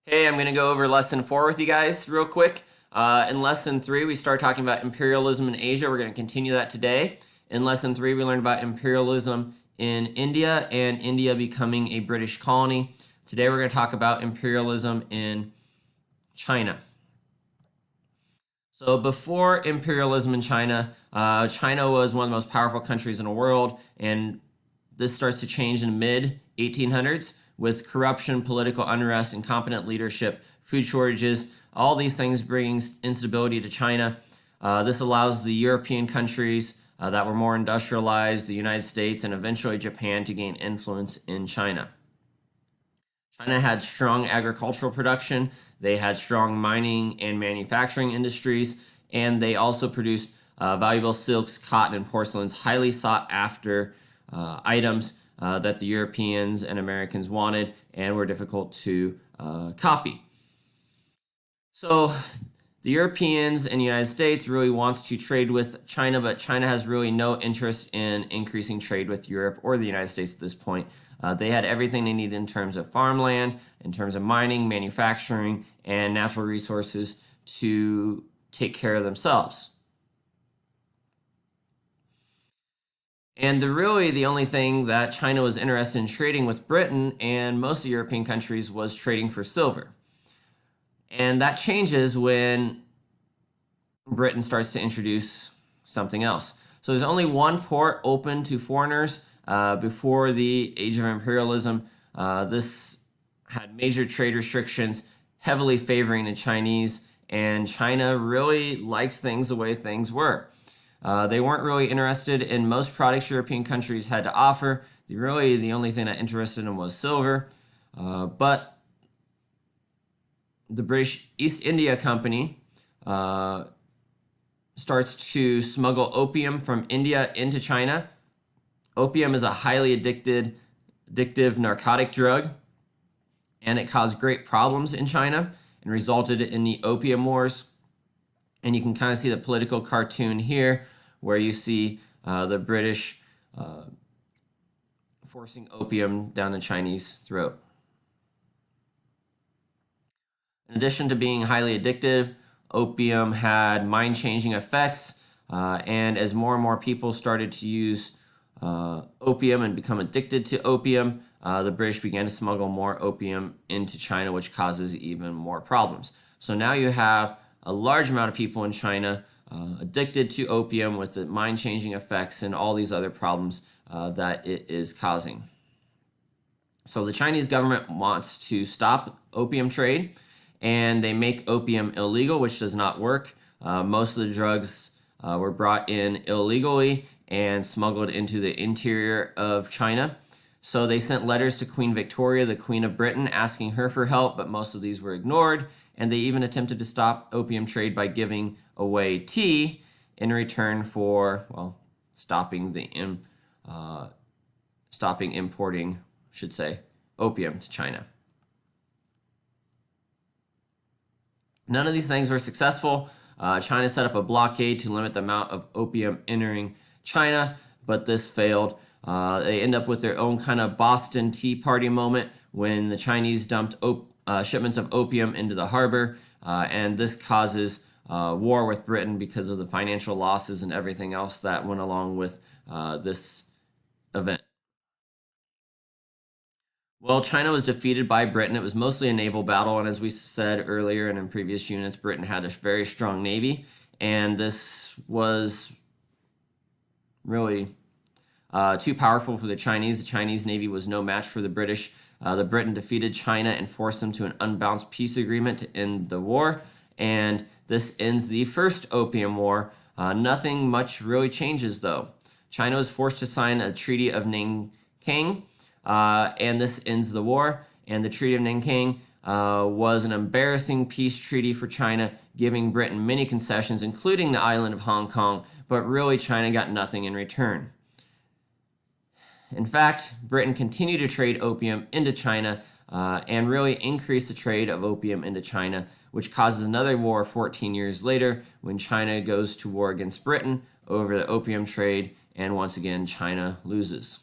Hey, I'm going to go over lesson 4 with you guys real quick. In lesson 3, we start talking about imperialism in Asia. We're going to continue that today. In lesson 3, we learned about imperialism in India and India becoming a British colony. Today, we're going to talk about imperialism in China. So before imperialism in China, China was one of the most powerful countries in the world, and this starts to change in the mid 1800s with corruption, political unrest, incompetent leadership, food shortages. All these things bring instability to China. This allows the European countries that were more industrialized, the United States, and eventually Japan to gain influence in China. China had strong agricultural production, they had strong mining and manufacturing industries, and they also produced valuable silks, cotton, and porcelains, highly sought after items that the Europeans and Americans wanted and were difficult to copy. So the Europeans and the United States really wants to trade with China, but China has really no interest in increasing trade with Europe or the United States at this point. They had everything they needed in terms of farmland, in terms of mining, manufacturing, and natural resources to take care of themselves. And the only thing that China was interested in trading with Britain and most of the European countries was trading for silver. And that changes when Britain starts to introduce something else. So there's only one port open to foreigners before the age of imperialism. This had major trade restrictions, heavily favoring the Chinese, and China really liked things the way things were. They weren't really interested in most products European countries had to offer. The only thing that interested them was silver. But the British East India Company starts to smuggle opium from India into China. Opium is a highly addictive narcotic drug, and it caused great problems in China and resulted in the Opium Wars. And you can kind of see the political cartoon here where you see the British forcing opium down the Chinese throat. In addition to being highly addictive, opium had mind-changing effects, and as more and more people started to use opium and become addicted to opium, the British began to smuggle more opium into China, which causes even more problems. So now you have a large amount of people in China addicted to opium with the mind-changing effects and all these other problems that it is causing. So the Chinese government wants to stop opium trade, and they make opium illegal, which does not work. Most of the drugs were brought in illegally and smuggled into the interior of China. So they sent letters to Queen Victoria, the Queen of Britain, asking her for help, but most of these were ignored. And they even attempted to stop opium trade by giving away tea in return for, well, stopping importing, opium to China. None of these things were successful. China set up a blockade to limit the amount of opium entering China, but this failed. They end up with their own kind of Boston Tea Party moment when the Chinese dumped shipments of opium into the harbor, and this causes war with Britain because of the financial losses and everything else that went along with this event. Well, China was defeated by Britain. It was mostly a naval battle, and as we said earlier and in previous units, Britain had a very strong navy, and this was really too powerful for the Chinese. The Chinese navy was no match for the British. The Britain defeated China and forced them to an unbalanced peace agreement to end the war, and this ends the First Opium War. Nothing much really changes, though. China was forced to sign a Treaty of Nanking, and this ends the war. And the Treaty of Nanking was an embarrassing peace treaty for China, giving Britain many concessions, including the island of Hong Kong, but really China got nothing in return. In fact, Britain continued to trade opium into China and really increased the trade of opium into China, which causes another war 14 years later when China goes to war against Britain over the opium trade, and once again, China loses.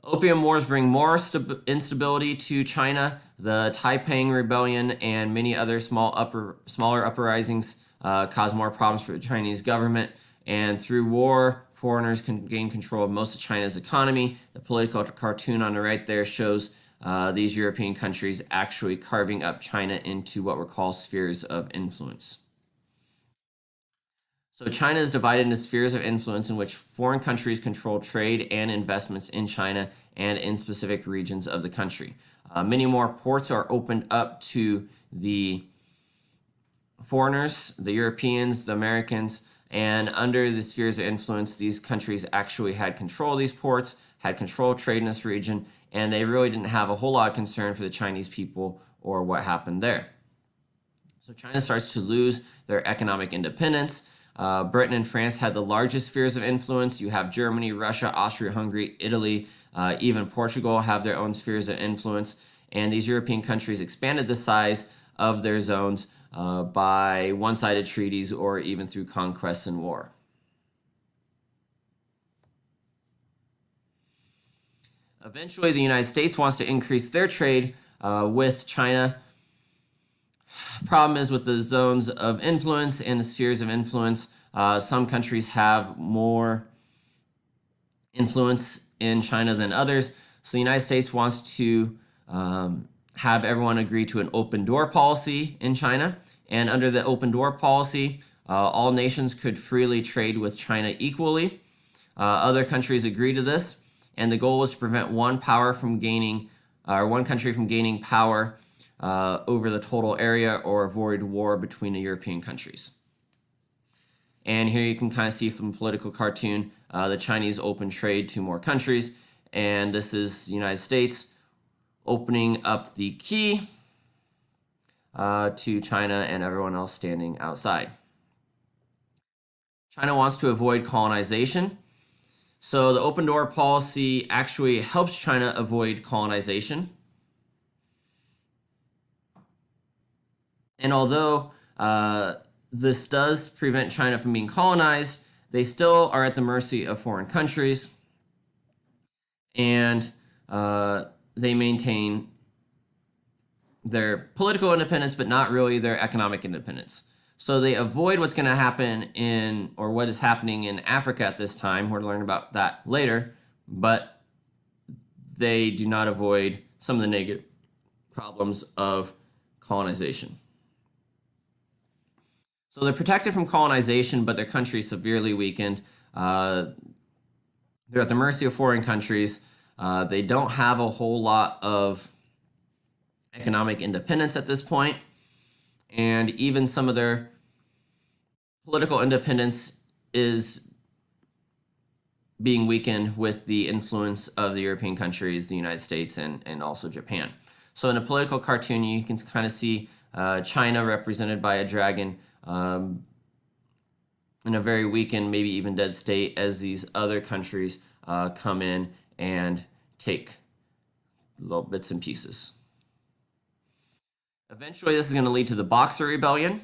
Opium wars bring more instability to China. The Taiping Rebellion and many other smaller uprisings cause more problems for the Chinese government. And through war, foreigners can gain control of most of China's economy. The political cartoon on the right there shows these European countries actually carving up China into what were called spheres of influence. So China is divided into spheres of influence in which foreign countries control trade and investments in China and in specific regions of the country. Many more ports are opened up to the foreigners, the Europeans, the Americans, and under the spheres of influence, these countries actually had control of these ports, had control of trade in this region, and they really didn't have a whole lot of concern for the Chinese people or what happened there. So China starts to lose their economic independence. Britain and France had the largest spheres of influence. You have Germany, Russia, Austria-Hungary, Italy, even Portugal have their own spheres of influence. And these European countries expanded the size of their zones by one-sided treaties or even through conquest and war. Eventually, the United States wants to increase their trade with China. Problem is with the zones of influence and the spheres of influence, some countries have more influence in China than others. So the United States wants to have everyone agree to an open door policy in China. And under the open door policy, all nations could freely trade with China equally. Other countries agree to this, and the goal was to prevent one country from gaining power over the total area or avoid war between the European countries. And here you can kind of see from the political cartoon, the Chinese open trade to more countries. And this is the United States opening up the key to China and everyone else standing outside. China wants to avoid colonization. So the open door policy actually helps China avoid colonization. And although this does prevent China from being colonized, they still are at the mercy of foreign countries, and they maintain their political independence, but not really their economic independence. So they avoid what's going to happen or what is happening in Africa at this time. We're going to learn about that later, but they do not avoid some of the negative problems of colonization. So they're protected from colonization, but their country is severely weakened. They're at the mercy of foreign countries. They don't have a whole lot of economic independence at this point. And even some of their political independence is being weakened with the influence of the European countries, the United States, and also Japan. So in a political cartoon, you can kind of see China represented by a dragon in a very weakened, maybe even dead state as these other countries come in and take little bits and pieces. Eventually, this is going to lead to the Boxer Rebellion.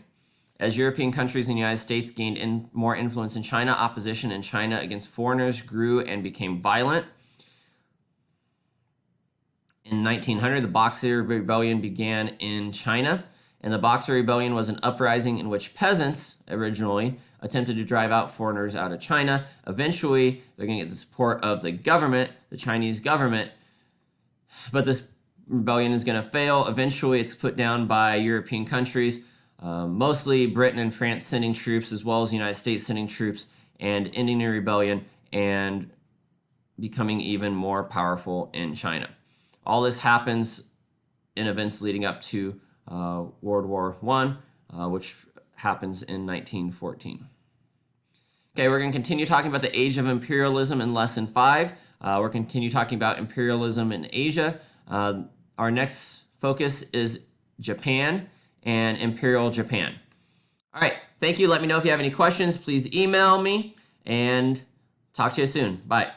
As European countries and the United States gained more influence in China, opposition in China against foreigners grew and became violent. In 1900, the Boxer Rebellion began in China. And the Boxer Rebellion was an uprising in which peasants originally attempted to drive out foreigners out of China. Eventually, they're going to get the support of the government, the Chinese government. But this rebellion is going to fail. Eventually, it's put down by European countries, mostly Britain and France sending troops, as well as the United States sending troops, and ending the rebellion and becoming even more powerful in China. All this happens in events leading up to World War I, which happens in 1914. Okay, we're going to continue talking about the age of imperialism in Lesson 5. We're going to continue talking about imperialism in Asia. Our next focus is Japan and Imperial Japan. All right, thank you. Let me know if you have any questions. Please email me, and talk to you soon. Bye.